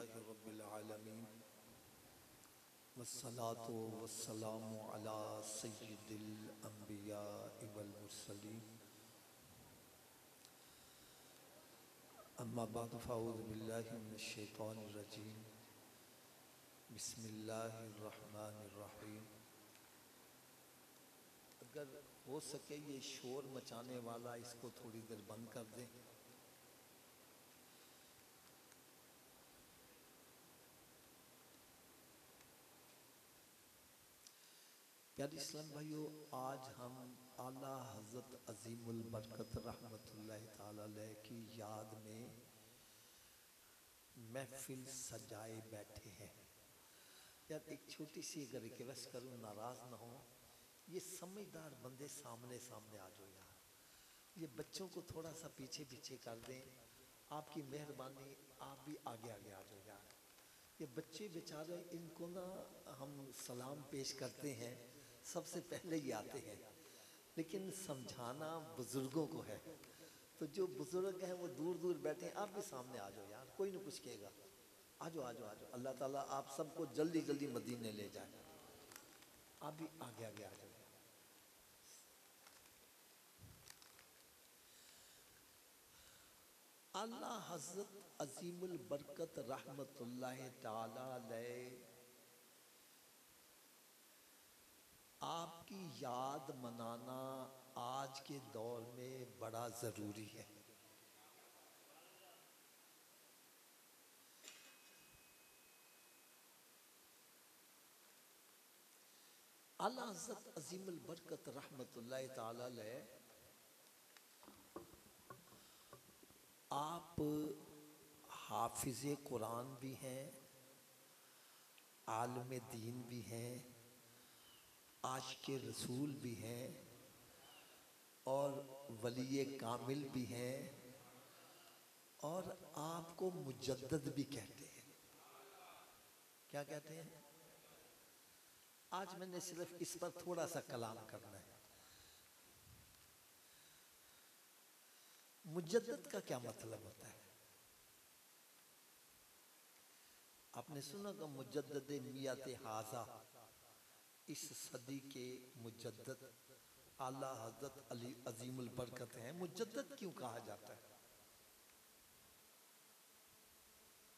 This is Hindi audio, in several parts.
अल्हम्दुलिल्लाहि रब्बिल आलमीन वस्सलातु वस्सलामु अला सय्यिदिल अंबियाइ वल मुरसलीन अम्मा बअद फ़अऊज़ु बिल्लाहि मिनश शैतानिर रजीम बिस्मिल्लाहिर रहमानिर रहीम। अगर हो सके ये शोर मचाने वाला इसको थोड़ी देर बंद कर दें। प्यारे इस्लाम भाइयों, आज हम आला हज़रत अज़ीमुल बरकत रहमतुल्लाहि ताला अलैह की याद में महफिल सजाए बैठे हैं। यार एक छोटी सी अगर रिक्वेस्ट करूं, नाराज ना हो, ये समझदार बंदे सामने सामने आ जाओ यार। ये बच्चों को थोड़ा सा पीछे पीछे कर दें, आपकी मेहरबानी, आप भी आगे आगे आ जाओ यार। ये बच्चे बेचारे, इनको ना हम सलाम पेश करते हैं, सबसे पहले ही आते हैं, लेकिन समझाना बुजुर्गों को है। तो जो बुजुर्ग हैं वो दूर दूर बैठे हैं, आप भी सामने आ जाओ यार, कोई ना कुछ कहेगा। आ जाओ आ जाओ आ जाओ, अल्लाह ताला आप सबको जल्दी जल्दी मदीने ले जाए। आप भी आगे आगे आ जाओ। आला हज़रत अज़ीमुल बरकत रहमतुल्लाहि ताला अलैह आपकी याद मनाना आज के दौर में बड़ा ज़रूरी है। आला हज़रत अज़ीमुल बरकत रहमतुल्लाहि ताला अलैह आप हाफिज़े कुरान भी हैं, आलिम दीन भी हैं, आशिक़े रसूल भी हैं और वली कामिल भी हैं, और आपको मुजद्दद भी कहते हैं। क्या कहते हैं? आज मैंने सिर्फ इस पर थोड़ा सा कलाम करना है। मुजद्दद का क्या मतलब होता है? आपने सुना कि मुजद्दद मियात हाजा, इस सदी के मुजद्दद आला हज़रत अली अज़ीमुल बरकत हैं। मुजद्दद क्यों कहा जाता है?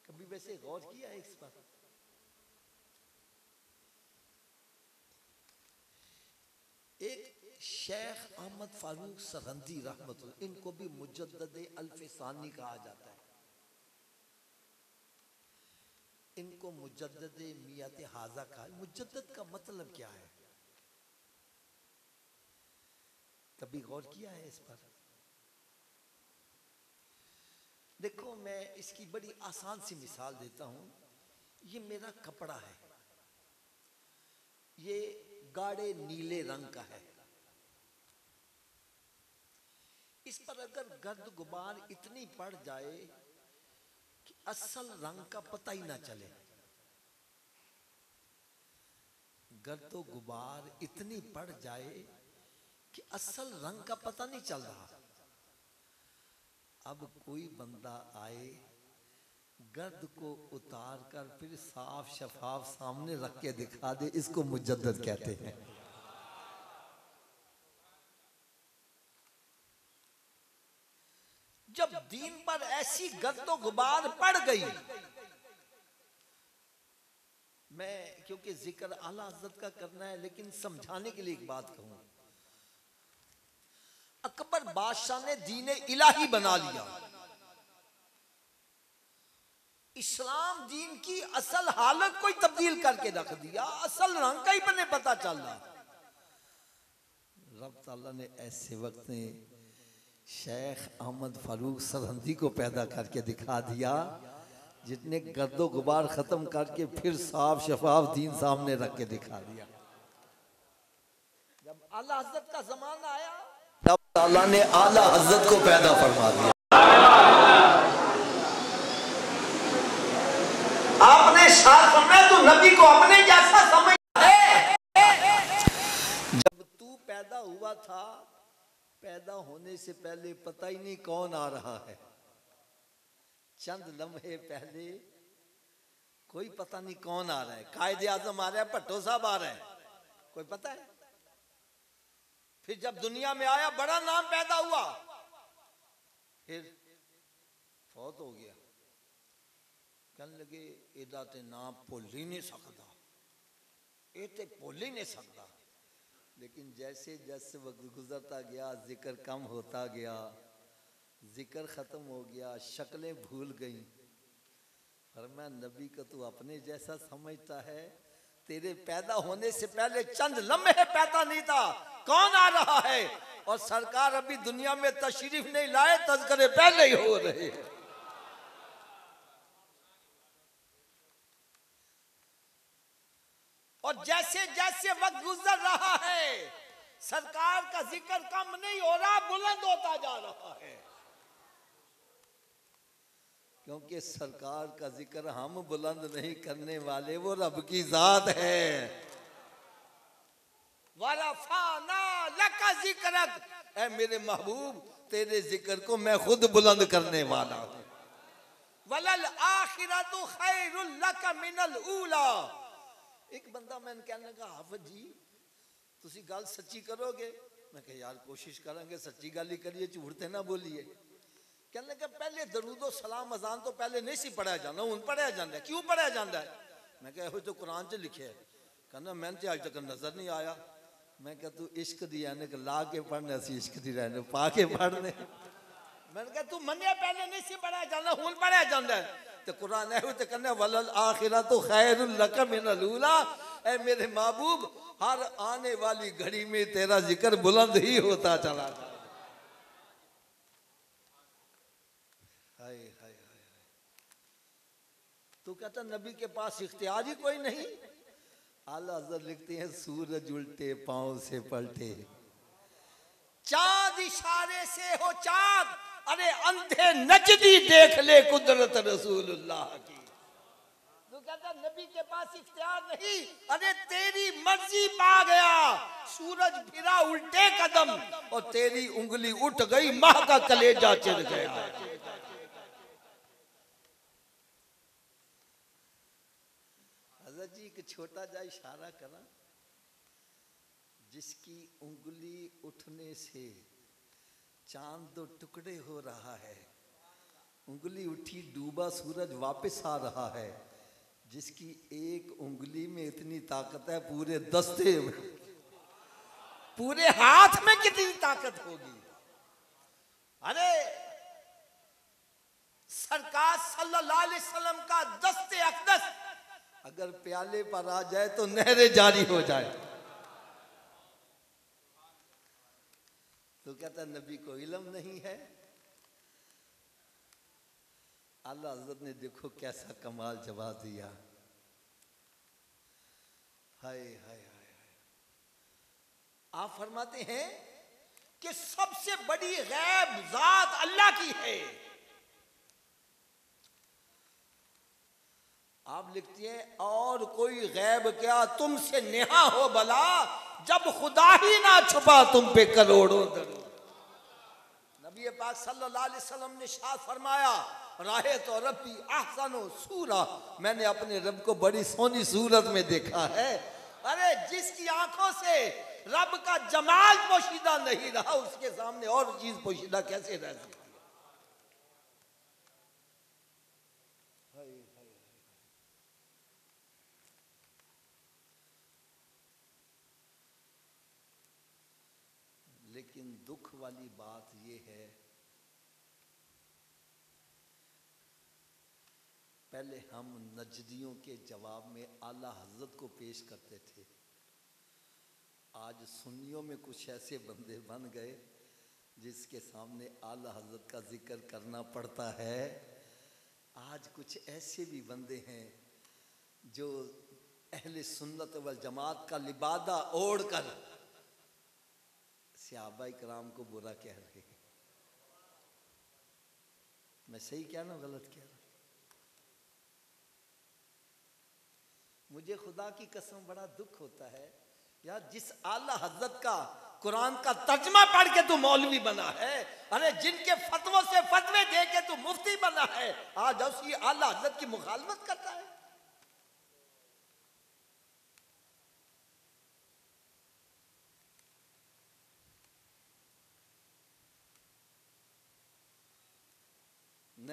कभी वैसे गौर किया है इस पर? एक शेख अहमद फारूक सरहंदी रहमतुल्लाह, इनको भी मुजद्दद अल्फसानी कहा जाता है। इनको मुजद्दद मियात हाजा कहा। मुजद्दद का मतलब क्या है? कभी गौर किया है इस पर? देखो, मैं इसकी बड़ी आसान सी मिसाल देता हूं। ये मेरा कपड़ा है, ये गाढ़े नीले रंग का है। इस पर अगर गर्द गुबार इतनी पड़ जाए कि असल रंग का पता ही ना चले, गर्द गुबार इतनी पड़ जाए कि असल रंग का पता नहीं चल रहा। अब कोई बंदा आए, गर्द को उतार कर फिर साफ शफाफ सामने रख के दिखा दे, इसको मुजद्दद कहते हैं। जब दीन पर ऐसी गर्दो गुबार पड़ गई, मैं क्योंकि जिक्र आला हज़रत का करना है, लेकिन समझाने के लिए एक बात कहूं। अकबर बादशाह ने दीन इलाही बना लिया, इस्लाम दीन की असल हालत को ही तब्दील करके रख दिया, असल रंग का ही बने पता चल रहा। रब ताला ने ऐसे वक्त में शेख अहमद फारूक सरहंदी को पैदा करके दिखा दिया, जितने गर्दो गुबार खत्म करके फिर साफ शफाफ दीन सामने रख के दिखा दिया। जब आला हज़रत का जमाना आया, रब ताला ने आला हज़रत को पैदा फरमा दिया। आपने शायद फरमाया तू नबी को अपने जैसा समझता है। जब तू पैदा हुआ था, पैदा होने से पहले पता ही नहीं कौन आ रहा है। चंद लम्हे पहले कोई पता नहीं कौन आ रहा है, कायदे आजम आ रहा है, भट्टो साहब आ रहे हैं, कोई पता है? फिर जब दुनिया में आया बड़ा नाम पैदा हुआ, फिर फौत हो गया। कहने लगे एदा ते नाम भुल ही नहीं सकता, ये तो भुल ही नहीं सकता। लेकिन जैसे जैसे वक्त गुजरता गया, जिक्र कम होता गया, जिक्र खत्म हो गया, शक्लें भूल गई। फरमाया नबी को तू अपने जैसा समझता है? तेरे पैदा होने से पहले चंद लम्हे पैदा नहीं था, कौन आ रहा है? और सरकार अभी दुनिया में तशरीफ नहीं लाए, तज़किरे पहले ही हो रहे हैं। और जैसे जैसे वक्त गुजर रहा है, सरकार का जिक्र कम नहीं हो रहा, बुलंद होता जा रहा है। क्योंकि सरकार का जिक्र हम बुलंद नहीं करने वाले, वो रब की जात है। वरफ़अना लका ज़िक्रक, ऐ मेरे महबूब तेरे जिक्र को मैं खुद बुलंद करने वाला हूँ। वलल आखिरतु खैरुल लका मिनल ऊला। एक बंदा मैंने कहने लगा हाफिज जी तुसी गल सच्ची करोगे? मैं कहा यार कोशिश करेंगे, सच्ची गल ही करिए, झूठ ते ना बोलिए। कहने लगा पहले दरूदो सलाम अजान तो पहले नहीं सी पढ़ाया जाना, हुण पढ़ाया जाता है, क्यों पढ़ाया जाता है? मैं कहा यो तो कुरान च लिखे है। कहना मैंने तो अज तक नजर नहीं आया। मैं कहा तू इश्क दी ऐनक ला के पढ़ने, असी इश्क दी ऐनक पा के पढ़ने। मैंने कहा तू मनिया पहले नहीं सी पढ़ाया जाना, हुण पढ़ाया जाता है। तो कुरान है तो कहना वलल आखिरतु खैरुल लका मिनल ऊला, ऐ मेरे महबूब हर आने वाली घड़ी में तेरा जिक्र बुलंद ही होता चला जाए। हाय हाय हाय। तू कहता नबी के पास इख्तियार ही कोई नहीं। आला हज़रत लिखते हैं सूरज उल्टे पांव से पलटे, चांद इशारे से हो चांद, अरे अंधे नजदी देख ले कुदरत रसूलुल्लाह की। तू कहता नबी के पास इख्तियार नहीं, अरे तेरी मर्जी पा गया। सूरज फिरा उल्टे कदम और तेरी उंगली उठ गई, माँ का कलेजा चिर गया। हज़रत जी एक छोटा जा इशारा करा, जिसकी उंगली उठने से चांद दो टुकड़े हो रहा है, उंगली उठी डूबा सूरज वापस आ रहा है। जिसकी एक उंगली में इतनी ताकत है, पूरे दस्ते में, पूरे हाथ में कितनी ताकत होगी। अरे सरकार सल्लल्लाहु अलैहि वसल्लम का दस्ते अक़दस अगर प्याले पर आ जाए तो नहरें जारी हो जाए। तो कहता नबी को इल्म नहीं है। आला हज़रत ने देखो कैसा कमाल जवाब दिया। हाय हाय हाय। आप फरमाते हैं कि सबसे बड़ी गैब जात अल्लाह की है। आप लिखती हैं और कोई गैब क्या तुमसे नेहा हो भला, जब खुदा ही ना छुपा तुम पे करोड़ों दरूद। नबी पाक सल्लल्लाहु अलैहि वसल्लम ने शाद फरमाया राहे तो रब्बी अहसनो सूरा, मैंने अपने रब को बड़ी सोनी सूरत में देखा है। अरे जिसकी आंखों से रब का जमाल पोशीदा नहीं रहा, उसके सामने और चीज पोशीदा कैसे रह सकती है? लेकिन दुख वाली बात यह है, पहले हम नजदियों के जवाब में आला हजरत को पेश करते थे। आज सुन्नियों में कुछ ऐसे बंदे बन गए जिसके सामने आला हजरत का जिक्र करना पड़ता है। आज कुछ ऐसे भी बंदे हैं जो अहले सुन्नत वल जमात का लिबादा ओढ़ कर सहाबा इकराम को बुरा कह रहे हैं। मैं सही क्या ना गलत कह रहा? मुझे खुदा की कसम बड़ा दुख होता है यार, जिस आला हजरत का कुरान का तर्जमा पढ़ के तू मौलवी बना है, अरे जिनके फतवों से फतवे दे के तू मुफ्ती बना है, आज उसी आला हजरत की मुखालफत करता है।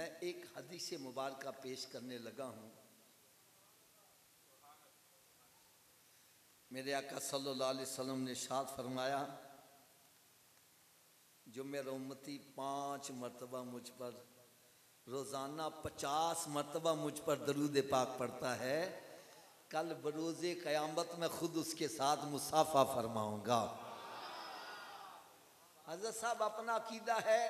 मैं एक हदीस मुबारका पेश करने लगा हूँ। मेरे आका सल्लल्लाहु अलैहि वसल्लम ने इरशाद फरमाया, जो मेरा उम्मती 5 मरतबा मुझ पर रोज़ाना 50 मरतबा मुझ पर दरूद पाक पढ़ता है, कल बरोज़े क़यामत में खुद उसके साथ मुसाफ़ा फरमाऊँगा। हज़रत साहब अपना अकीदा है,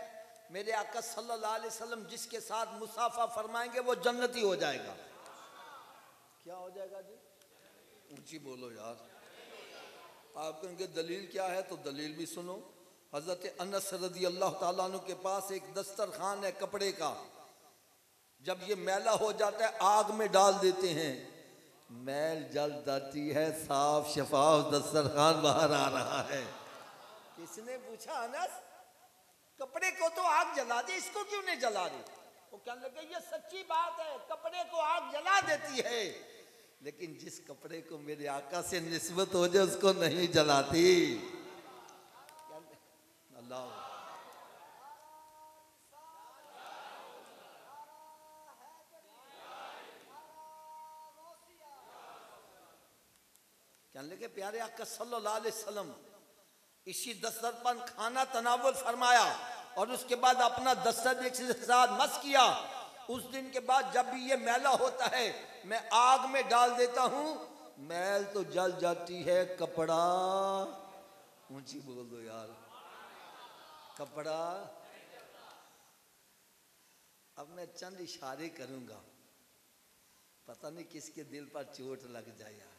मेरे आका सल्लल्लाहु अलैहि वसल्लम जिसके साथ मुसाफ़ा फरमाएंगे वो जन्नती हो जाएगा। क्या हो जाएगा जी? ऊंची बोलो यार। आप कहेंगे दलील क्या है, तो दलील भी सुनो। हज़रत अनस रज़ी अल्लाह ताला अन्हु के पास एक दस्तरखान है कपड़े का, जब ये मैला हो जाता है आग में डाल देते हैं, मैल जल जाती है, साफ शफाफ दस्तरखान बाहर आ रहा है। किसने पूछा अनस, कपड़े को तो आग जला दी, इसको क्यों नहीं जला रही? वो कहने लगे ये सच्ची बात है, कपड़े को आग जला देती है, लेकिन जिस कपड़े को मेरे आका से निस्बत हो जाए उसको नहीं जलाती। अल्लाह कहने लगे प्यारे आका सल्लल्लाहु अलैहि वसल्लम इसी दस्तरखान पर खाना तनावुल फरमाया और उसके बाद अपना दस्तरखान के साथ मस किया। उस दिन के बाद जब भी ये मैला होता है मैं आग में डाल देता हूँ, मैल तो जल जाती है, कपड़ा ऊंची बोल दो यार, कपड़ा। अब मैं चंद इशारे करूंगा, पता नहीं किसके दिल पर चोट लग जाए यार।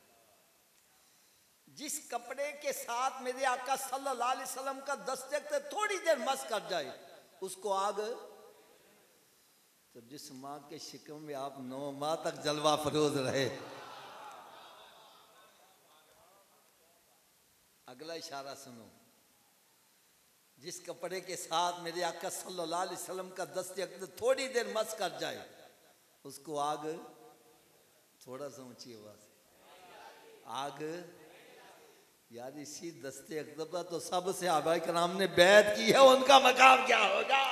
जिस कपड़े के साथ मेरे आका सल्लल्लाहु अलैहि वसल्लम का दस्तक थोड़ी देर मस कर जाए उसको आग, तो जिस माँ के शिकम में आप 9 माह तक जलवा फरोज रहे। अगला इशारा सुनो, जिस कपड़े के साथ मेरे आका सल्लल्लाहु अलैहि वसल्लम का दस्तक थोड़ी देर मस कर जाए उसको आग, थोड़ा सा ऊंची आवाज, आग। यार इसी दस्ते अक़दबा तो सबसे आबाए कराम ने बैत की है, उनका मकाम क्या होगा?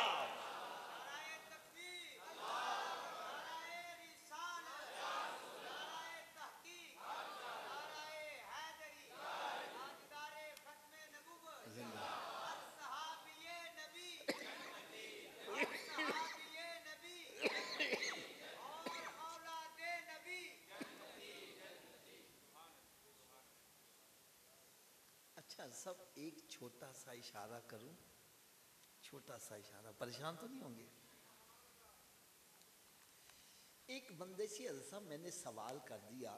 अच्छा सब एक छोटा सा इशारा करूं, छोटा सा इशारा, परेशान तो नहीं होंगे? एक बंदे से ऐसा मैंने सवाल कर दिया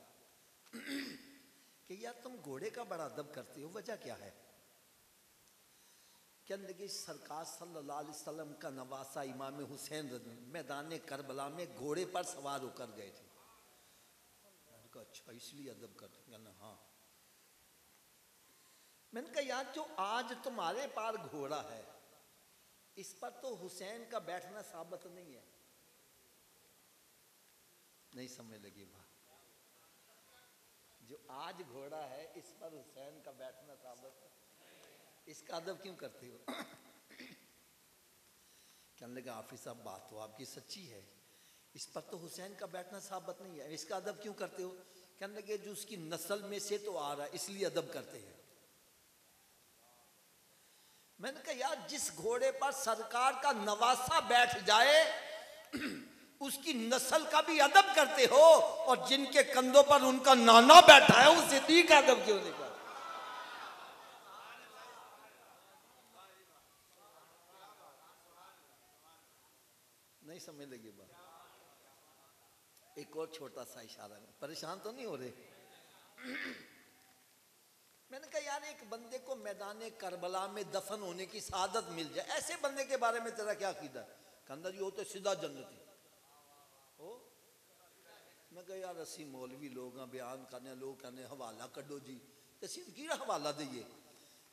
कि यार तुम घोड़े का बड़ा अदब करते हो, वजह क्या है? कहने लगे सरकार सल्लल्लाहु अलैहि वसल्लम का नवासा इमाम हुसैन मैदान करबला में घोड़े पर सवार होकर गए थे। मैंने कहा अच्छा इसलिए अदब करते? कहना हाँ। मैंने कहा यार जो आज तुम्हारे पार घोड़ा है इस पर तो हुसैन का बैठना साबित नहीं है। नहीं समझ लगी बात? जो आज घोड़ा है इस पर हुसैन का बैठना साबित है, इसका अदब क्यों करते हो? कहने लगा हाफिज साहब बात तो आपकी सच्ची है, इस पर तो हुसैन का बैठना साबित नहीं है, इसका अदब क्यों करते हो? कहने लगे जो उसकी नस्ल में से तो आ रहा है इसलिए अदब करते हैं। मैंने कहा यार जिस घोड़े पर सरकार का नवासा बैठ जाए उसकी नस्ल का भी अदब करते हो, और जिनके कंधों पर उनका नाना बैठा है उस सिद्दीक का अदब क्यों नहीं करते? नहीं समझ लगी बात? एक और छोटा सा इशारा, परेशान तो नहीं हो रहे? मैंने कहा यार एक बंदे को मैदान करबला में दफन होने की सआदत मिल जाए, ऐसे बंदे के बारे में तेरा क्या अकीदा है? कहना जी वो तो सीधा जन्नती हो। मैं कहा यार असी मौलवी लोग हैं, बयान करने लोग कहने हवाला कड्डो जी, असी की हवाला दईए?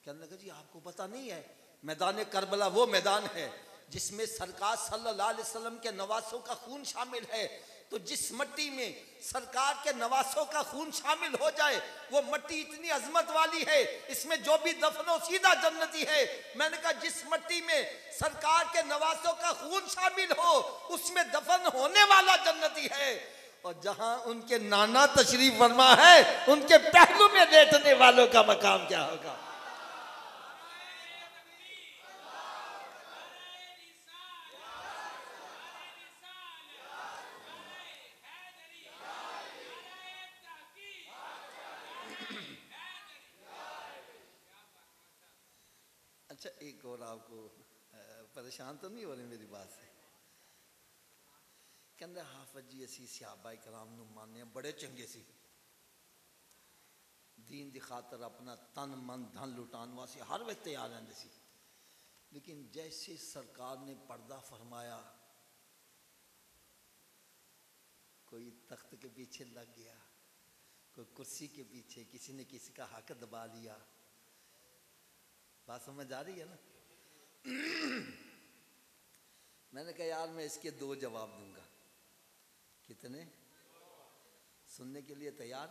कहने लगा जी आपको पता नहीं है मैदान करबला वो मैदान है जिसमें सरकार सल्लल्लाहु अलैहि वसल्लम के नवासों का खून शामिल है। तो जिस मट्टी में सरकार के नवासों का खून शामिल हो जाए वो मट्टी इतनी अजमत वाली है, इसमें जो भी दफनो सीधा जन्नती है। मैंने कहा जिस मट्टी में सरकार के नवासों का खून शामिल हो उसमें दफन होने वाला जन्नती है, और जहां उनके नाना तशरीफ फरमा है उनके पहलू में लेटने वालों का मकाम क्या होगा। अच्छा, एक और आपको परेशान तो नहीं हो रहे मेरी बात से? कहते हाफिज जी असी सहाबा कराम नूं माने बड़े चंगे सी, दीन दी खातर अपना तन मन धन लुटाने वास्ते हर वक्त तैयार रहंदे सी, लेकिन जैसे सरकार ने पर्दा फरमाया कोई तख्त के पीछे लग गया, कोई कुर्सी के पीछे, किसी ने किसी का हक दबा लिया। बात समझ आ रही है ना? मैंने कहा यार मैं इसके दो जवाब दूंगा। कितने? सुनने के लिए तैयार?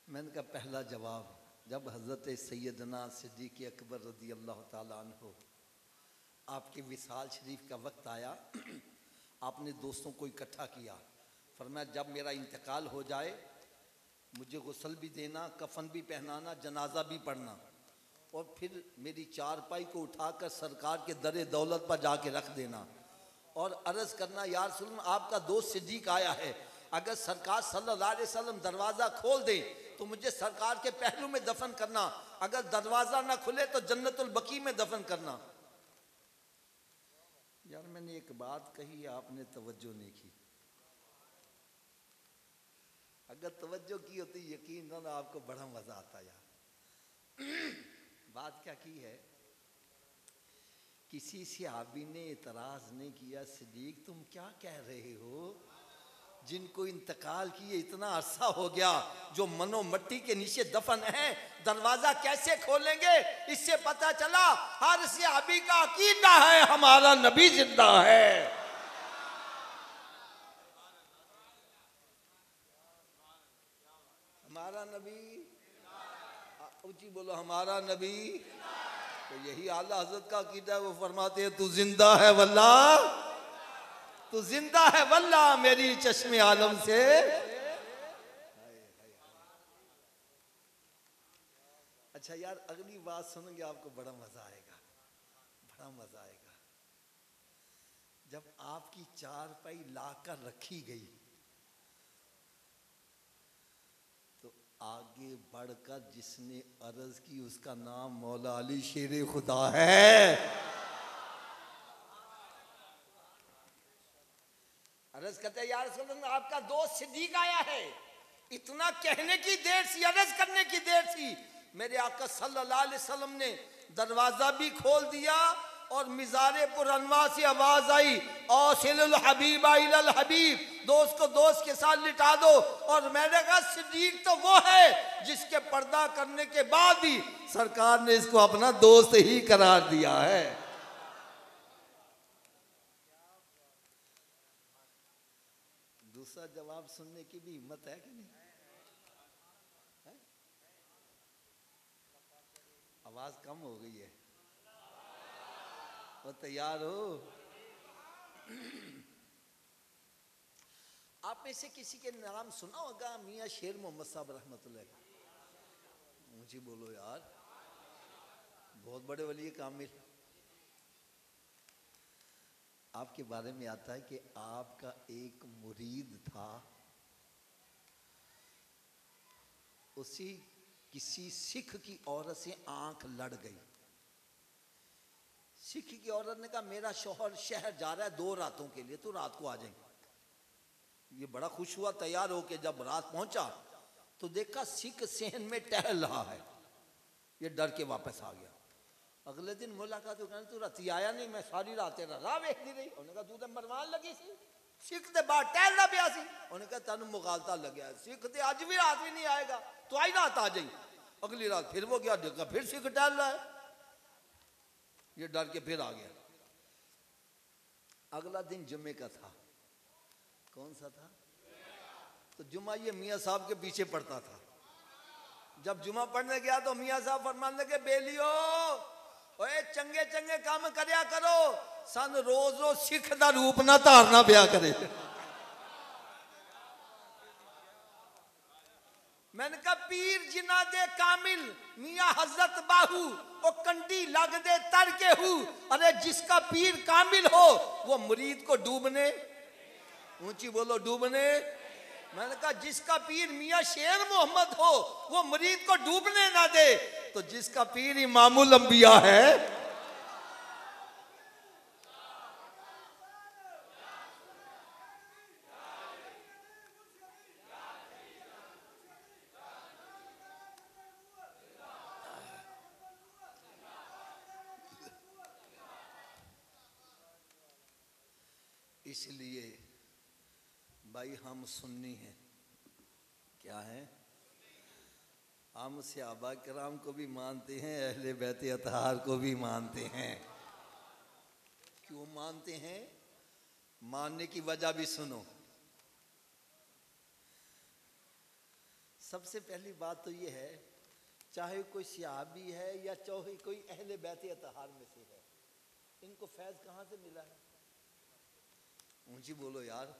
मैंने कहा पहला जवाब, जब हज़रत सैयदना सिद्दीक़ अकबर रज़ी अल्लाह ताला अन्हु आपके विसाल शरीफ का वक्त आया, आपने दोस्तों को इकट्ठा किया, फरमाया जब मेरा इंतकाल हो जाए मुझे गुस्ल भी देना, कफन भी पहनाना, जनाजा भी पढ़ना, और फिर मेरी चारपाई को उठाकर सरकार के दरे दौलत पर जाके रख देना और अर्ज़ करना या रसूल अल्लाह आपका दोस्त सिद्दीक आया है, अगर सरकार सल्लल्लाहु अलैहि वसल्लम दरवाज़ा खोल दे तो मुझे सरकार के पहलू में दफन करना, अगर दरवाज़ा ना खुले तो जन्नतुल बकी में दफन करना। यार मैंने एक बात कही, आपने तवज्जो नहीं की। अगर तवज्जो की होती यकीनन आपको बड़ा मजा आता यार। बात क्या की है, किसी सहाबी ने इतराज नहीं किया, सिद्दीक तुम क्या कह रहे हो, जिनको इंतकाल किए इतना अरसा हो गया, जो मनो मट्टी के नीचे दफन है, दरवाजा कैसे खोलेंगे? इससे पता चला हर सहाबी का अकीदा है हमारा नबी जिंदा है। हमारा नबी, ऊंची बोलो हमारा नबी। तो यही आला हजरत का अकीदा है, वो फरमाते हैं तू जिंदा है वल्ला, तू जिंदा है वल्ला मेरी चश्मे आलम से। अच्छा यार अगली बात सुनेंगे आपको बड़ा मजा आएगा, बड़ा मजा आएगा। जब आपकी चारपाई लाकर रखी गई तो आगे बढ़कर जिसने अर्ज की उसका नाम मौला अली शेर खुदा है। अर्ज करते या रसूल अल्लाह आपका दोस्त सिद्दीक आया है, इतना कहने की देर थी, अर्ज करने की देर थी, मेरे आका सल्लल्लाहु अलैहि वसल्लम ने दरवाजा भी खोल दिया और मिज़ारे पुरनवा से आवाज आई औसिलुल हबीब इलल हबीब, दोस्त को दोस्त के साथ लिटा दो। और मैंने कहा सिद्दीक तो वो है जिसके पर्दा करने के बाद भी सरकार ने इसको अपना दोस्त ही करार दिया है। दूसरा जवाब सुनने की भी हिम्मत है कि नहीं? है? आवाज कम हो गई है, वो तैयार हो? आप में से किसी के नाम सुना होगा मियाँ शेर मोहम्मद साहब रहमतुल्लाह। मुझे बोलो यार, बहुत बड़े वली कामिल। आपके बारे में आता है कि आपका एक मुरीद था, उसी किसी सिख की औरत से आंख लड़ गई। सिख की औरत ने कहा मेरा शौहर शहर जा रहा है 2 रातों के लिए, तो रात को आ जाएंगे। ये बड़ा खुश हुआ, तैयार होके जब रात पहुंचा तो देखा सिख सहन में टहल रहा है, ये डर के वापस आ गया। अगले दिन मुलाकात हो, तू राती आया नहीं, मैं सारी रात तेरा राह वेखती रही। उन्होंने कहा तू तो मरवान लगी सी, सिख दे बाहर टहलदा पिया सी। उन्होंने कहा तेन मुगालता लग्या, सिख ते अज भी रात भी नहीं आएगा, तो आई रात आ जाई। अगली रात फिर वो गया, देखा फिर सिख टहल रहा है, ये डर के फिर आ गया। अगला दिन जुम्मे का था। कौन सा था? तो जुम्मा ये मियाँ साहब के पीछे पड़ता था। जब जुम्मा पढ़ने गया तो मियाँ साहब फरमाने लगे, बेलियो ओए चंगे चंगे काम करया करो, सन रोज रोज सिख दा रूप ना धारना पिया करे। मैंने कहा पीर जिना दे कामिल मियाँ हजरत बाहू वो कंडी लग दे तर के हूँ। अरे जिसका पीर कामिल हो वो मुरीद को डूबने, ऊंची बोलो डूबने। मैंने कहा जिसका पीर मियाँ शेर मोहम्मद हो वो मुरीद को डूबने ना दे, तो जिसका पीर इमामुल अंबिया है। इसलिए भाई हम सुन्नी हैं। क्या है? हम सहाबा किराम को भी मानते हैं, अहले बैत अतहार को भी मानते हैं। क्यों मानते हैं? मानने की वजह भी सुनो। सबसे पहली बात तो ये है, चाहे कोई सहाबी है या चाहे कोई अहले बैत अतहार में से है, इनको फैज कहाँ से मिला है? ऊंची बोलो यार।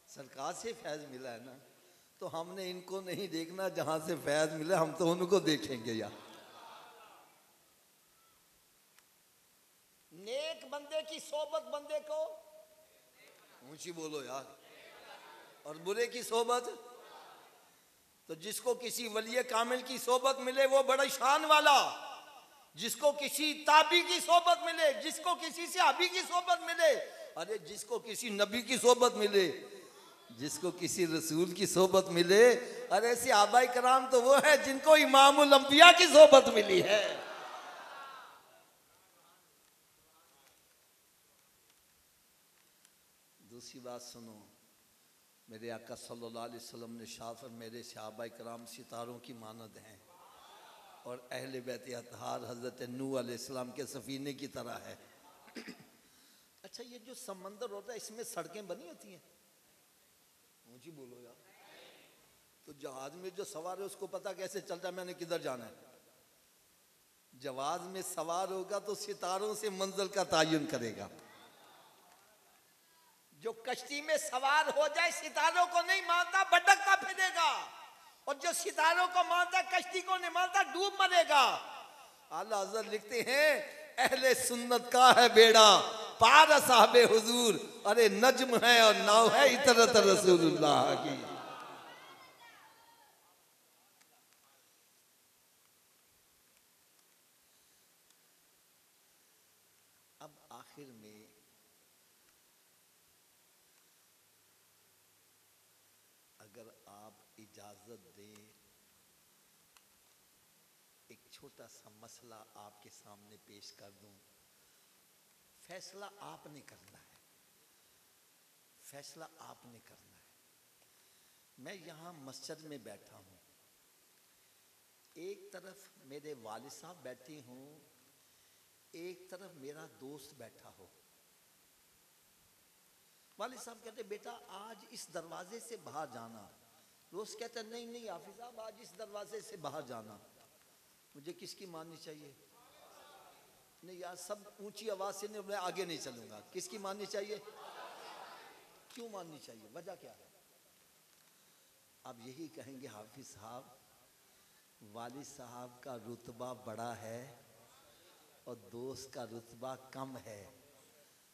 सरकार से फैज मिला है ना। तो हमने इनको नहीं देखना जहां से फैज मिला, हम तो उनको देखेंगे यार। नेक बंदे की सोबत बंदे को, ऊंची बोलो यार, और बुरे की सोबत। तो जिसको किसी वलिय कामिल की सोबत मिले वो बड़ा शान वाला, जिसको किसी ताबी की सोबत मिले, जिसको किसी सहाबी की सोबत मिले, अरे जिसको किसी नबी की सोबत मिले, जिसको किसी रसूल की सोबत मिले, अरे सहाबाए कराम तो वो है जिनको इमामुल अंबिया की सोबत मिली है। दूसरी बात सुनो, मेरे आका सल्लल्लाहु अलैहि वसल्लम ने शाफ़र मेरे सहाबाए कराम सितारों की मानद हैं और अहले बैत अतहार हज़रत नूह अलैहिस्सलाम के सफीने की तरह है। अच्छा, ये जो समंदर होता है इसमें सड़कें बनी होती हैं? ऊंची बोलो यार। तो जहाज में जो सवार है उसको पता कैसे चलता है मैंने किधर जाना है? जहाज में सवार होगा तो सितारों से मंजिल का तयन करेगा। जो कश्ती में सवार हो जाए सितारों को नहीं मानता, भटकता फिरेगा, और जो सितारों को मानता कश्ती को नहीं मानता, डूब मरेगा। आला हज़रत लिखते हैं, अहले सुन्नत का है बेड़ा पार साहबे हुजूर, अरे नज्म है और नाव है इतरत रसूलुल्लाह की। अब आखिर में अगर आप इजाजत दें, एक छोटा सा मसला आपके सामने पेश कर दूं। फैसला आपने करना है, फैसला आपने करना है। मैं यहाँ मस्जिद में बैठा हूँ, एक तरफ मेरे वालिद साहब बैठे हों, एक तरफ मेरा दोस्त बैठा हो। वालिद साहब कहते बेटा आज इस दरवाजे से बाहर जाना, दोस्त कहता नहीं नहीं हाफिज साहब आज इस दरवाजे से बाहर जाना। मुझे किसकी माननी चाहिए? नहीं यार, सब ऊंची आवाज से नहीं, मैं आगे नहीं चलूंगा। किसकी माननी चाहिए? क्यों माननी चाहिए? वजह क्या है? अब यही कहेंगे हाफिज साहब वालिद साहब का रुतबा बड़ा है और दोस्त का रुतबा कम है।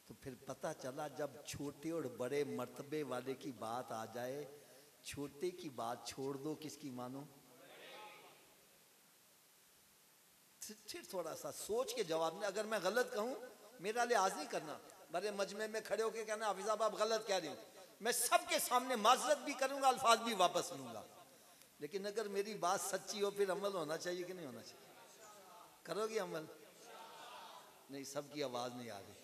तो फिर पता चला जब छोटे और बड़े मर्तबे वाले की बात आ जाए, छोटे की बात छोड़ दो, किसकी मानो? फिर थोड़ा सा सोच के जवाब में, अगर मैं गलत कहूं मेरा लिहाज नहीं करना, बड़े मजमे में खड़े होके कहना हाफिज साहब आप गलत कह रहे हो, मैं सबके सामने माजरत भी करूंगा, अल्फाज भी वापस लूंगा। लेकिन अगर मेरी बात सच्ची हो फिर अमल होना चाहिए कि नहीं होना चाहिए? करोगे अमल? नहीं, सबकी आवाज नहीं आ रही।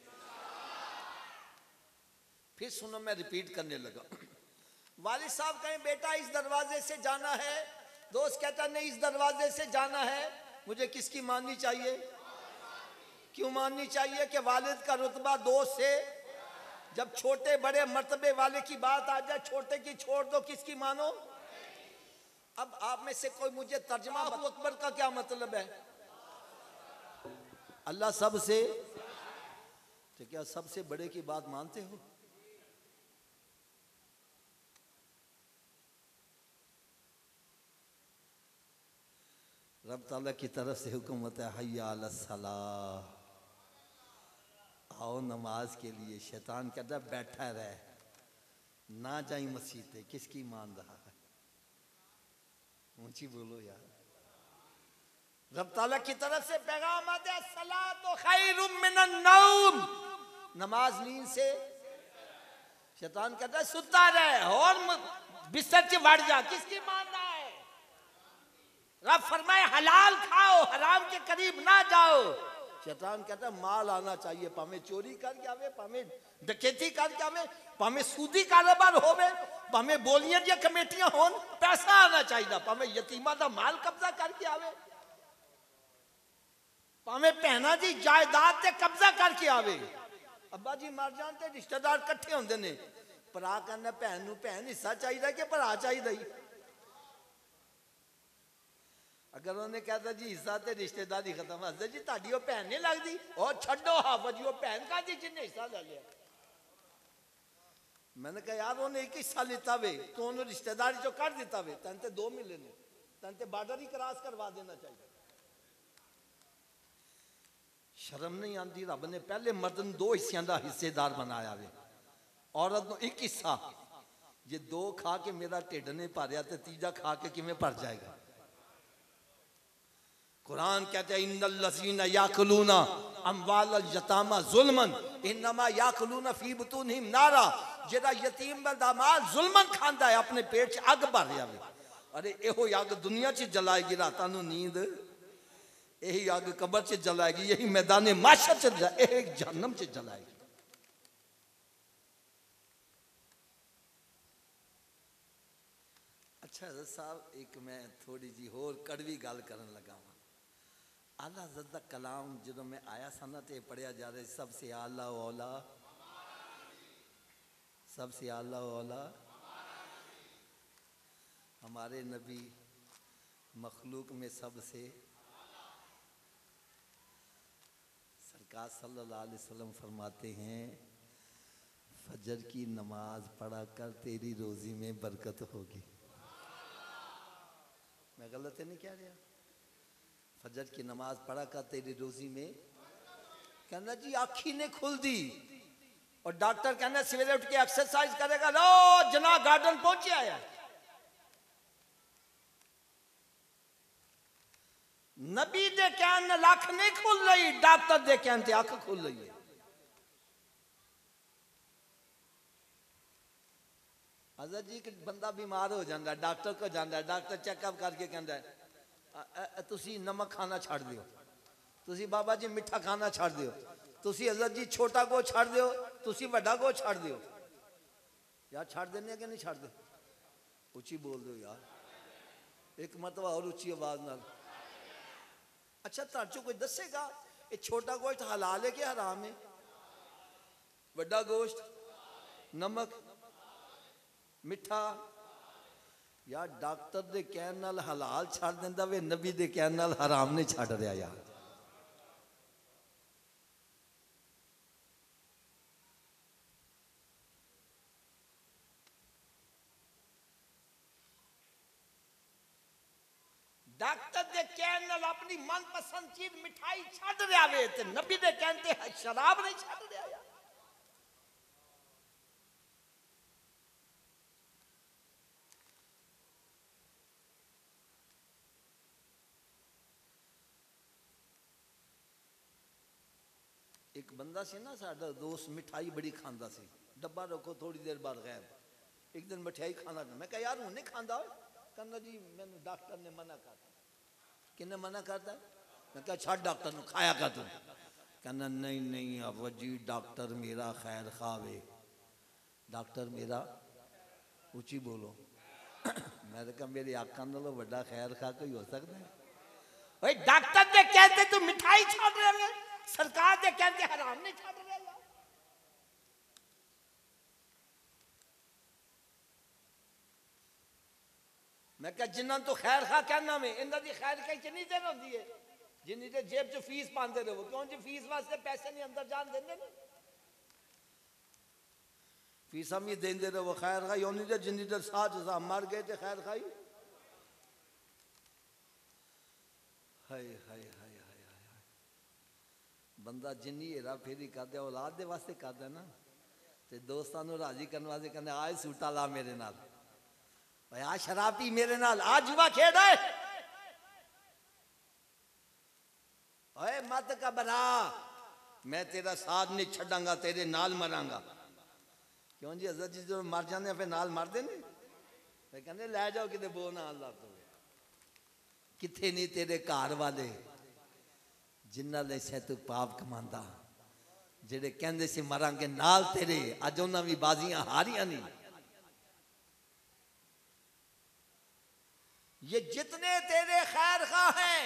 फिर सुनो, मैं रिपीट करने लगा। वालिद साहब कहें बेटा इस दरवाजे से जाना है, दोस्त कहता नहीं इस दरवाजे से जाना है। मुझे किसकी माननी चाहिए? क्यों माननी चाहिए? कि वालिद का रुतबा दोस्त से, जब छोटे बड़े मर्तबे वाले की बात आ जाए, छोटे की छोड़ दो, किसकी मानो। अब आप में से कोई मुझे तर्जमा अकबर का क्या मतलब है? अल्लाह सबसे, तो क्या सबसे बड़े की बात मानते हो? रब ताला की तरफ से हुक्म होता है हय्या अलस सलाह, आओ नमाज के लिए। शैतान कहता है बैठा रहे, ना जाई मस्जिद। किसकी मान रहा है? ऊंची बोलो यार। रब ताला की तरफ से पैगाम आता है सलातो खैरुम मिनन नौम, नमाज नींद से। शैतान कहता है सुता रहे और बिस्तर से बढ़ जा। किसकी मानना है? रब फरमाए हलाल खाओ, हराम के करीब ना जाओ। शैतान कहता है माल आना चाहिए, पामे चोरी करके आवे, पामे डकैती करके आवे, पामे सूदी कारोबार होवे, पामे बोलियां या कमेटियां होन, पैसा आना चाहिए। पामे यतीमा दा माल कब्जा करके आवे, पामे भैना दी जायदाद ते कब्जा करके आवे। अब्बा जी मर जान ते रिश्तेदार इकट्ठे होंदे ने, भरा कहना भैन नूं भैन हिस्सा चाहिए कि भरा चाहिए। अगर उन्हें कहता जी हिस्सा ते रिश्तेदारी खत्म, हसदा जी ताड़ी वो भैन नहीं लगती, और छड्डो हाफज जी वो भैन का दी जिन्हें हिस्सा ले लिया। मैंने कहा यार उन्हें एक हिस्सा लेता वे तो उन्होंने रिश्तेदारी जो कर देता वे, तन ते 2 मिले ने, तन ते बॉर्डर ही क्रॉस करवा देना चाहिए। शर्म नहीं आती? रब ने पहले मर्द नूं 2 हिस्सों का हिस्सेदार बनाया वे, औरत नूं 1 हिस्सा। जे 2 खा के मेरा ढिड नहीं भरिया तो तीजा खा के किवें भर जाएगा? कुरान कहते हैं इन्नल लज़ीना याकुलूना अमवालल यतामा जुल्मन इन्नमा याकुलूना फी बुतूनिहिम नारा। जेड़ा यतीम दा माल जुल्मन खांदा है, अपने पेट च अग भर जावे। अरे एहो अग दुनिया च जलाएगी रातां नूं नींद, यही अग कब्र च जलाएगी, यही मैदान माशर च यही जहन्नम च जलाएगी। अच्छा हज़रत साहब, एक मैं थोड़ी जी होर कड़वी गल करन लगा वां। आला हज़रत दा कलाम जो मैं आया सा ना तो पढ़िया जा रहा, सबसे आला औला, सबसे आला औला हमारे नबी मखलूक में सबसे। सरकार सल्लल्लाहु अलैहि वसल्लम फरमाते हैं फजर की नमाज पढ़ा कर तेरी रोजी में बरकत होगी। मैं गलत है नहीं कह रहा? फजर की नमाज पढ़ा कर तेरी रोजी में, कहना जी आखी ने खुल दी। और डॉक्टर कहना सवेरे उठ के एक्सरसाइज करेगा, लो जना गार्डन पहुंचे आया। नबी दे कहने अख नहीं खुल रही, डॉक्टर दे कहने अख खुल रही है। हज़रत जी बंदा बीमार हो जाता है, डॉक्टर को जाता है, डॉक्टर चेकअप करके कहता है तुसी नमक खाना छाड़ दियो, तुसी बाबा जी मिठा खाना छाड़ दियो, तुसी हज़रत जी छोटा गो छाड़ दियो, तुसी बड़ा गो छाड़ दियो। यार छाड़ देने कि नहीं छाड़ दे? उची बोल दो यार, एक मतलब और उची आवाज नाल। अच्छा ताचो कोई दसेगा ये छोटा गोश्त हलाल है कि हराम है? बड़ा गोश्त, नमक, मिठा। यार डॉक्टर दे कहने नाल हलाल छाड़ देंदा वे, नबी दे कहने नाल हराम नहीं छाड़ रहा। यार डॉक्टर दे कहने नाल अपनी मनपसंद चीज मिठाई छाड़ रहा वे, ते नबी दे कहते शराब नहीं छाड़ रहा। यार एक बंदा से ना साडा दोस्त मिठाई बड़ी खांदा सी, डब्बा रखो थोड़ी देर बाद गायब। एक दिन मिठाई खाना था, मैं कहा यार हूं नहीं खांदा। कहना जी मैंने डॉक्टर ने मना कर। किन्ने मना करता? मैं कहा छाड़ डॉक्टर ने खाया कर तू। कहना नहीं नहीं अबू जी डॉक्टर मेरा खैर खावे, डॉक्टर मेरा, ऊंची बोलो। मैंने कहा मेरी आका नालों बड़ा खैर खा कोई हो सकता है? भाई डॉक्टर ने कहते तू मिठाई छाड़ रहे हैं, सरकार दे कहते हराम नहीं छाड़ रहे। मैं क्या जिन्होंने तो खैर खा कहना में इन्हों की खैर खाई कितनी देर होती है जिन्नी देर जेब च फीस पाते रहो क्यों जी फीस वास्ते पैसे नहीं अंदर जान देंगे फीसा भी देंगे रहो खैर खाई उन्नी देर जिन्नी देर साथ मर गए तो खैर खाई हाय हाय हाय हाय हाय बंदा जिन्नी हेरा फेरी करता औलाद के वास्ते करता ना तो दोस्तों राजी करने वास्ते कहते आज सूटा ला मेरे नाल आ शराब पी मेरे नाल आ जुआ खेड मत घबरा मैं तेरा साथ नहीं छड़ांगा तेरे नाल मरांगा क्यों जी हजरत जी जो मर जाते फिर नाल मरते ने कहते लै जाओ कि बो नाल ला दो किथे नहीं तेरे घर वाले जिन्होंने से तू पाप कमांदा जेड़े कहंदे सी मरांगे नाल तेरे अज उन्हां भी बाजियां हारियां नहीं ये जितने तेरे खैर खा हैं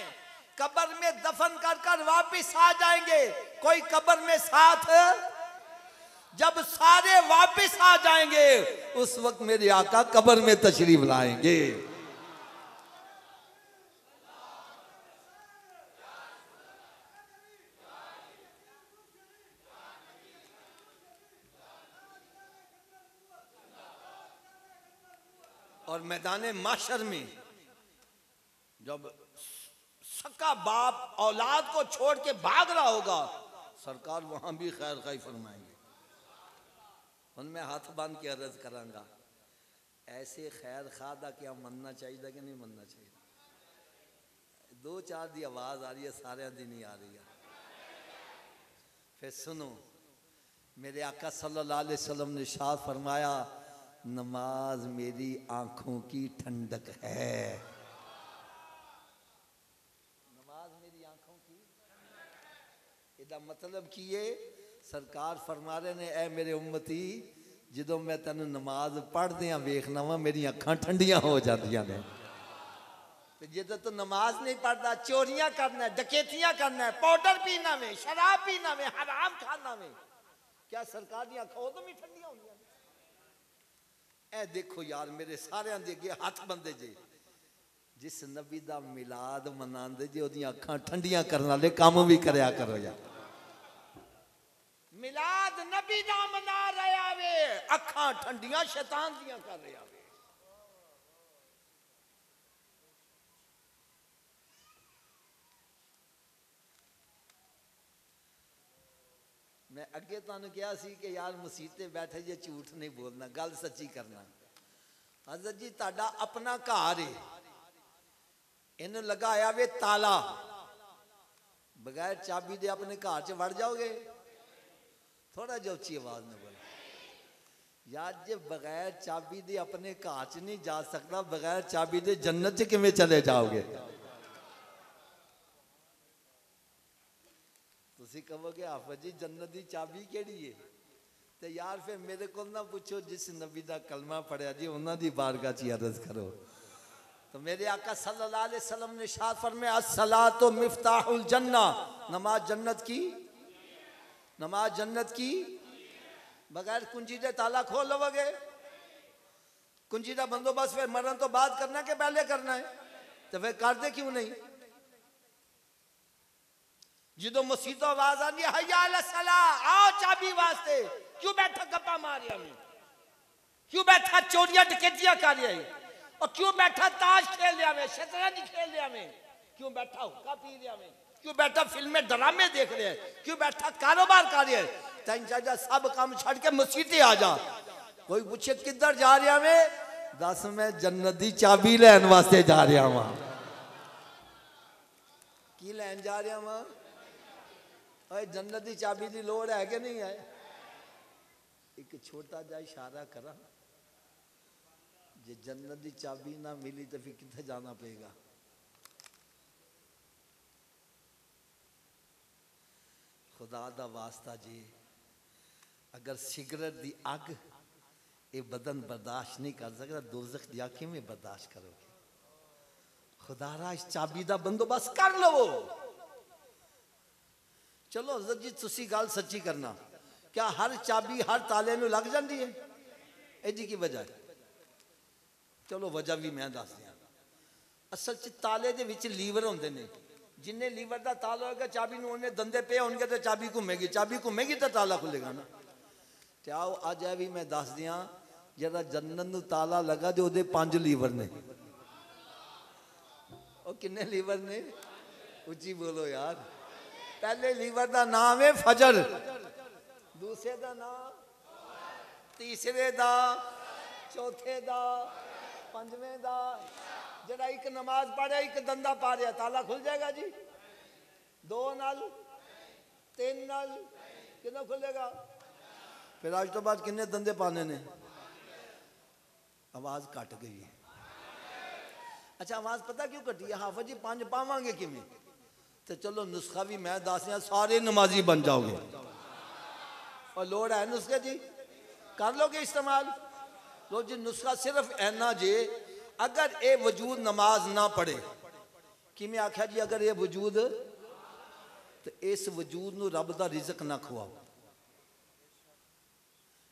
कब्र में दफन कर कर वापिस आ जाएंगे कोई कब्र में साथ जब सारे वापिस आ जाएंगे उस वक्त मेरे आका कब्र में तशरीफ लाएंगे और मैदान माशर में जब सका बाप औलाद को छोड़ के भाग रहा होगा सरकार वहां भी खैर खाई फरमाएंगे उनमें हाथ बांध के अर्ज करांगा ऐसे खैर खादा क्या मनना चाहिए कि नहीं मनना चाहिए दो चार दी आवाज आ रही है सारे दी नहीं आ रही है फिर सुनो मेरे आका सल्लल्लाहु अलैहि वसल्लम ने इरशाद फरमाया नमाज मेरी आंखों की ठंडक है नमाज मेरी आंखों की इदा मतलब की है सरकार फरमा रहे ने ऐ मेरे उम्मती जो मैं तेन नमाज पढ़दियां वेखना वा मेरी अखां ठंडियां हो जांदियां ने जो तू नमाज नहीं पढ़ता चोरियां करना डकैतियां करना पाउडर पीना में शराब पीना में हराम खाना में क्या सरकार दी अखां उदों भी ठंडियां होंदियां ए देखो यार मेरे सारे दे अगे हाथ बंदे जे जिस नबी दा मिलाद मनांदे जे ओदियां अखां ठंडियां करने वाले काम भी करया करो यार मिलाद नबी दा मना रहा वे अखां ठंडियां शैतान दियां कर रहा वे मैं अगे तुहानू कहा सी कि यार मसीते बैठे जे झूठ नहीं बोलना गल सच्ची करना हज़रत जी तुहाडा अपना घर है इन्हू लगाया वे ताला बगैर चाबी दे अपने घर च वड़ जाओगे थोड़ा जिहा उच्ची आवाज में बोलो यार जे बगैर चाबी दे अपने घर च नहीं जा सकता बगैर चाबी दे जन्नत च किवें चले जाओगे तुसी कहोगे हाफिज जी जन्नत की चाबी केड़ी है तो यार फिर मेरे को ना पूछो जिस नबी का कलमा पढ़िया जी उन्होंने बारगाह च अर्ज करो तो मेरे आका सल्लल्लाहु अलैहि वसल्लम ने इरशाद फरमाया अस्सलातु मिफ्ताहुल जन्ना नमाज जन्नत की नमाज जन्नत की बगैर कुंजी दे ताला खोल लोगे कुंजी का बंदोबस्त फिर मरन तो बाद करना के पहले करना है तो फिर कर दे क्यों नहीं जो मसीह आवाज आती है हय्या अला सलाह आओ चाबी वास्ते क्यों बैठा गप्पा मारिया में क्यों बैठा चोरियां डकैतियां कर रहा है और क्यों बैठा ताश खेल रहा में शतरंज खेल रहा में क्यों बैठा हुक्का पी रहा में क्यों बैठा फिल्में ड्रामे देख रहे हैं क्यों बैठा कारोबार कर रहा है तीन चाचा सब काम छड़ के मसीते आ जा कोई पूछे किधर जा रहा मैं दस मैं जन्नत की चाबी लैन वास्ते जा रहा वहां की लैन जा रहा वहां जन्नत की चाबी की लोड़ है कि नहीं है एक छोटा जा इशारा करा जे जन्नत की चाबी ना मिली तो फिर कितने जाना पड़ेगा खुदा दा वास्ता जी अगर सिगरेट की अग ये बदन बर्दाश्त नहीं कर सकता दोज़ख दी आँखें में बर्दाश्त करोगे खुदारा इस चाबी का बंदोबस्त कर लो चलो हज़रत जी तुसी गल सच्ची करना क्या हर चाबी हर ताले नूं लग जाती है एदी की वजह है चलो वजह भी मैं दस दियाँ असल च ताले दे विच लीवर होंदे ने, जिन्ने लीवर का ताला होगा चाबी नूं उन्ने दंदे पे होणगे तो चाबी घूमेगी तो ताला खुलेगा ना। तो आओ अज है भी मैं दस दियाँ, जरा जन्नत नूं ताला लगा तो उहदे 5 लीवर ने। वो किन्ने लीवर ने? उच्ची बोलो यार। पहले लीवर का नाम है फजर, दूसरे का नाम, तीसरे का, चौथे का, पंजवें का। जरा एक नमाज पढ़े एक दंदा पा रहा ताला खुल जाएगा जी। 2 नाल 3 नाल कितना खुलेगा? फिर आज तो बाद किन्ने दंदे पाने ने? आवाज कट गई है। अच्छा आवाज पता क्यों कटी है? हाफिज जी 5 पावांगे किमें? तो चलो नुस्खा भी मैं दस दिया, सारे नमाजी बन जाओगे। और लोड़ है नुस्खे जी, कर लोगे इस्तेमाल। लो जी नुस्खा सिर्फ ऐना जे, अगर ये वजूद नमाज ना पढ़े, कि मैं आख्या जी अगर ये वजूद, तो इस वजूद नूं रब दा रिज़्क ना खुआओ।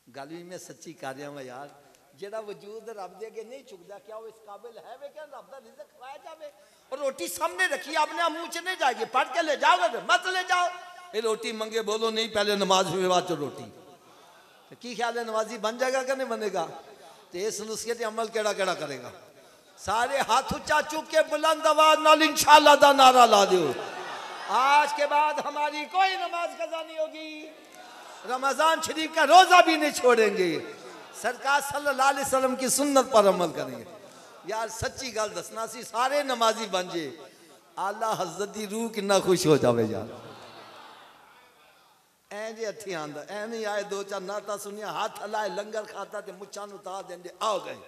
गल भी मैं सच्ची कर रहा हूँ यार। जेड़ा वजूद रब दे अगे नहीं चुकता, क्या वो इस काबिल है वे क्या रब दा रिज़्क खवाया जाए? और रोटी सामने रखी आपने मुंह च नहीं जाएगी, पढ़ के ले जाओगे मत ले जाओ। ये रोटी मंगे बोलो नहीं, पहले नमाज के बाद रोटी। तो की ख्याल है नमाजी बन जाएगा कि नहीं बनेगा? तो इस नुस्खे ते अमल केड़ा केड़ा करेगा? सारे हाथ ऊंचा चुक के बुलंद आवाज नाल इंशाअल्लाह दा नारा ला दो। आज के बाद हमारी कोई नमाज कज़ा नहीं होगी, रमजान शरीफ का रोजा भी नहीं छोड़ेंगे, सरकार सल्लल्लाहु अलैहि वसल्लम की सुन्नत पर अमल करेंगे। यार सच्ची गल दसना सी, सारे नमाजी बन जे, आला हज़रत दी रूह कितना खुश हो जावे यार। ऐ जे हथी आंदा, ऐ नहीं आए 2-4 नाता सुनिया, हाथ हलाए, लंगर खाता ते मुछां नूं उतार देंदे, आओ गए।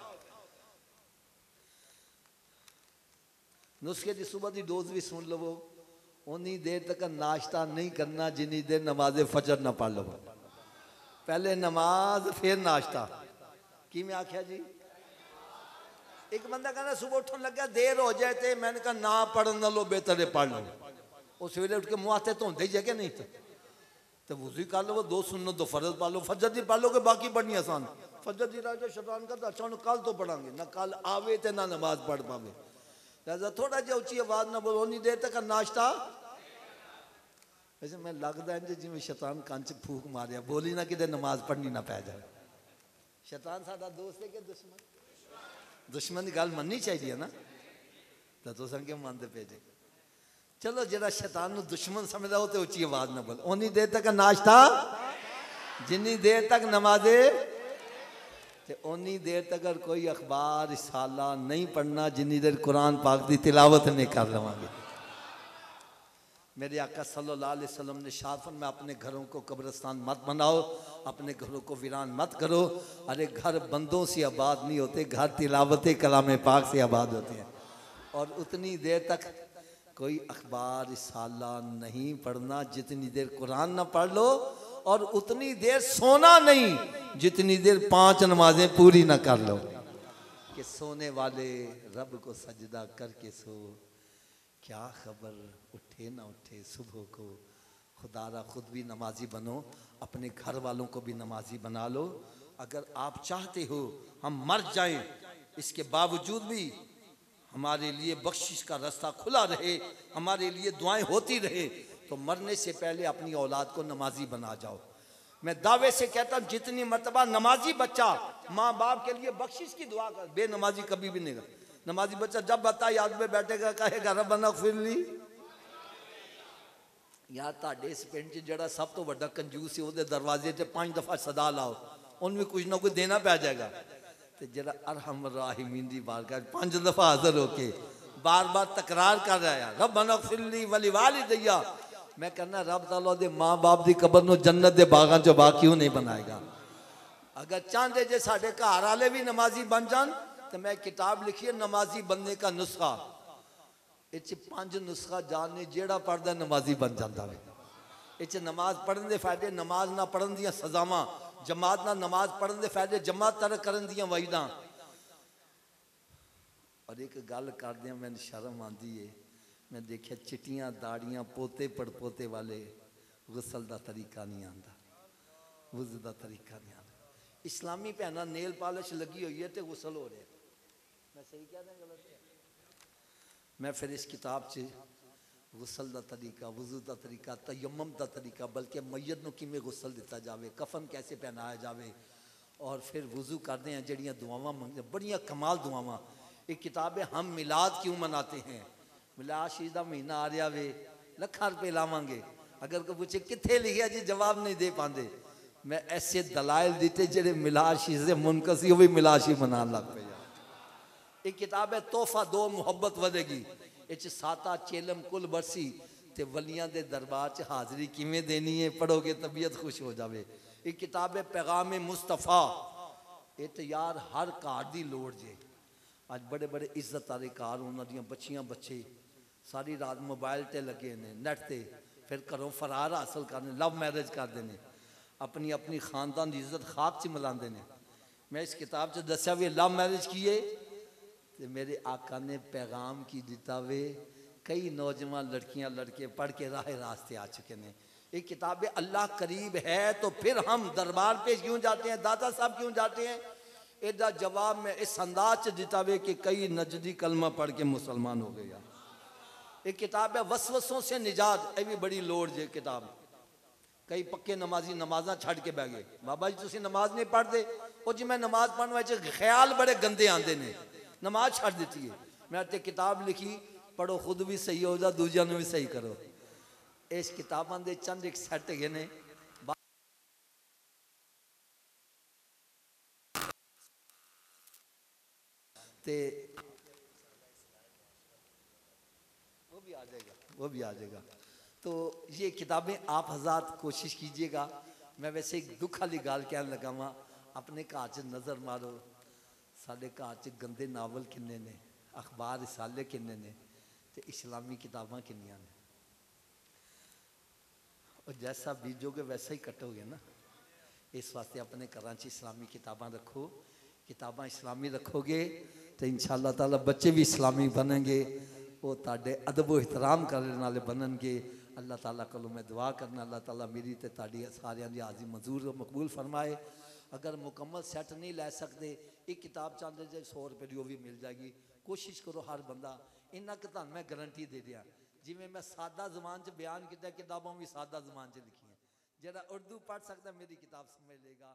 नुस्खे की सुबह की डोज भी सुन लवो, उन्नी देर तक नाश्ता नहीं करना जिन्नी देर नमाज फजर ना पढ़ लो। पहले नमाज फिर नाश्ता। कि मैं आख्या जी? एक बंदा कहना सुबह उठन लगा देर हो जाए तो मैंने कहा ना पढ़न लो बेहतर है पढ़ लो। वो सवेरे उठ के मुँह हाथ धोते ही जगह नहीं तो वज़ू कर लो, 2 सुन्नत 2 फर्ज पढ़ लो, फजर की पढ़ लो के बाकी पढ़नी आसान। फजर की राजा शैतान करता अच्छा कल तो पढ़ांगे ना, कल आवे तो ना नमाज पढ़ पावे। लिहाजा थोड़ा जिहा उच्ची आवाज ना बोलो, उन्नी देर तक नाश्ता। वैसे मैं लगता है जिवें शैतान कान च फूक मारिया, बोली ना कि नमाज पढ़नी ना पै जाए। शैतान साडा दोस्त है कि दुश्मन? दुश्मन की गल मननी चाहिए ना, तो तुसां क्यों मनते पे जे? चलो जरा शैतान नूं दुश्मन समझदा हो तो उच्ची आवाज ना बोलो। उन्नी देर तक नाश्ता, जिन्नी देर तक नमाजे, ते उन्नी देर तक कोई अखबार रिसाला नहीं पढ़ना जिन्नी देर कुरान पाक की तिलावत नहीं कर लवांगे। मेरे आका सल्लल्लाहु अलैहि वसल्लम ने इरशाद फरमाया, अपने घरों को कब्रिस्तान मत बनाओ, अपने घरों को वीरान मत करो। अरे घर बंदों से आबाद नहीं होते, घर तिलावत कलाम पाक से आबाद होते हैं। और उतनी देर तक कोई अखबार रिसाला नहीं पढ़ना जितनी देर कुरान ना पढ़ लो, और उतनी देर सोना नहीं जितनी देर 5 नमाजें पूरी ना कर लो। कि सोने वाले रब को सजदा करके सो, क्या खबर उठे ना उठे सुबह को। खुदारा खुद भी नमाजी बनो, अपने घर वालों को भी नमाजी बना लो। अगर आप चाहते हो हम मर जाएं, इसके बावजूद भी हमारे लिए बख्शिश का रास्ता खुला रहे, हमारे लिए दुआएं होती रहे, तो मरने से पहले अपनी औलाद को नमाजी बना जाओ। मैं दावे से कहता हूँ जितनी मर्तबा नमाजी बच्चा माँ बाप के लिए बख्शिश की दुआ कर, बेनमाजी कभी भी नहीं कर। नमाजी बच्चा जब बता याद में बैठेगा कहेगा रब्बना फिर ली। यार ताड़े इस पिंड च जड़ा सब तो बड़ा कंजूस है, वो दरवाजे से 5 दफा सदा लाओ, उनमें कुछ ना कुछ देना पै जाएगा। तो जरा अरहम राहिमीन दी बारगाह 5 दफा हाजिर होके बार बार तकरार कर रहा है रब्बना फिर ली वली वालिदैया। मैं कहना रब ताला दे माँ बाप की कबर नूं जन्नत के बागां चों बाग क्यों नहीं बनाएगा? अगर चाहते जे साडे घर वाले भी नमाजी बन जान, तो मैं किताब लिखी है नमाजी बनने का नुस्खा। इस 5 नुस्खा जानने जेड़ा पढ़दा नमाजी बन जाता है। इस नमाज पढ़ने के फायदे, नमाज ना पढ़न दियां सजावां, जमात ना नमाज पढ़ने के फायदे, जमात तरक करन दियां वईदां। और एक गल करदियां मैनूं शर्म आती है, मैं देखिया चिट्टियां दाड़ियां पोते पड़पोते वाले गुसल का तरीका नहीं आता, वुज़ू का तरीका नहीं आता। इस्लामी भैन नेल पॉलिश लगी हुई है तो गुसल हो रहा है। मैं सही कह रहा गलत है? मैं फिर इस किताब से गुसल का तरीका, वजू का तरीका, तयम्मुम का तरीका, बल्कि मैयत नूं किवें गुसल दिता जाए, कफन कैसे पहनाया जाए, और फिर वजू करते हैं जड़ियाँ दुआवां मंगते, बड़ियाँ कमाल दुआवां। एक किताब है हम मिलाद क्यों मनाते हैं। मिलाद शरीफ का महीना आ रहा वे, लखा रुपये लावांगे, अगर कोई पूछे कित्थे लिखिया जी जवाब नहीं दे पाते। मैं ऐसे दलाइल दिते जेडे मिलाद शरीफ से मुनकसी भी मिलाद शरीफ मना लग पे। एक किताब है तोहफा दो मुहब्बत वधेगी, इस साता चेलम कुल बरसी ते वलियां दे दरबार च हाज़री किवें देनी है, पढ़ोगे तबीयत खुश हो जाए। एक किताब है पैगाम मुस्तफ़ा, ये तो यार हर घर की लोड़ जे। अज बड़े बड़े इज्जत वाले घर, उन्होंने बच्चियां बच्चे सारी रात मोबाइल ते लगे ने, नैट ते, फिर घरों फरार हासिल करने, लव मैरिज करते हैं, अपनी अपनी खानदान की इज्जत खाक च मिलाते हैं। मैं इस किताब च दस्या भी लव मैरिज किए तो मेरे आका ने पैगाम की दिता वे, कई नौजवान लड़कियां लड़के पढ़ के राह रास्ते आ चुके हैं। एक किताब है अल्लाह करीब है तो फिर हम दरबार पे क्यों जाते हैं, दादा साहब क्यों जाते हैं। एदा जवाब मैं इस अंदाज च दिता वे कि कई नजदी कलमा पढ़ के मुसलमान हो गया। एक किताब है वसवसों से निजात, ये भी बड़ी लोड़ जे किताब। कई पक्के नमाजी नमाजा छड़ के बह गए, बाबा जी तुसीं नमाज नहीं पढ़ते, वो जी मैं नमाज पढ़ने वाले ख्याल बड़े गंदे आते हैं, नमाज छड़ दी है। मैं ते किताब लिखी, पढ़ो खुद भी सही हो जा, दूजिया भी सही करो। इस किताबां दे चंद एक सैट है ने। वो भी आ जाएगा, वो भी आ जाएगा। तो ये किताबें आप हज़रात कोशिश कीजिएगा। मैं वैसे एक दुख वाली गाल कह लगा वहाँ, अपने घर च नज़र मारो, साढ़े घर च गंदे नावल किन्ने ने, अखबार रिसाले किन्ने ने, तो इस्लामी किताबां किन्नियां ने। और जैसा बीजोगे वैसा ही कटोगे ना। इस वास्ते अपने घर च इस्लामी किताबां रखो, किताबां इस्लामी रखोगे तो इंशाअल्लाह ताला बच्चे भी इस्लामी बनेंगे, वो ताडे अदब व एहतराम करने वाले बननगे। अल्लाह ताला को मैं दुआ करना, अल्लाह ताला मेरी ते ताड़ी सारियां दी हाज़री मंजूर मकबूल फरमाए। अगर मुकम्मल सैट नहीं लै सकते, एक किताब चाहते जे 100 रुपये की वो भी मिल जाएगी। कोशिश करो हर बंदा, इन्ना कि तुहानू मैं गारंटी दे दिया, जिमें मैं सादा जबान च बयान किया, किताबों भी सादा जबान च लिखी हैं। जरा उर्दू पढ़ सकता मेरी किताब समझ लेगा।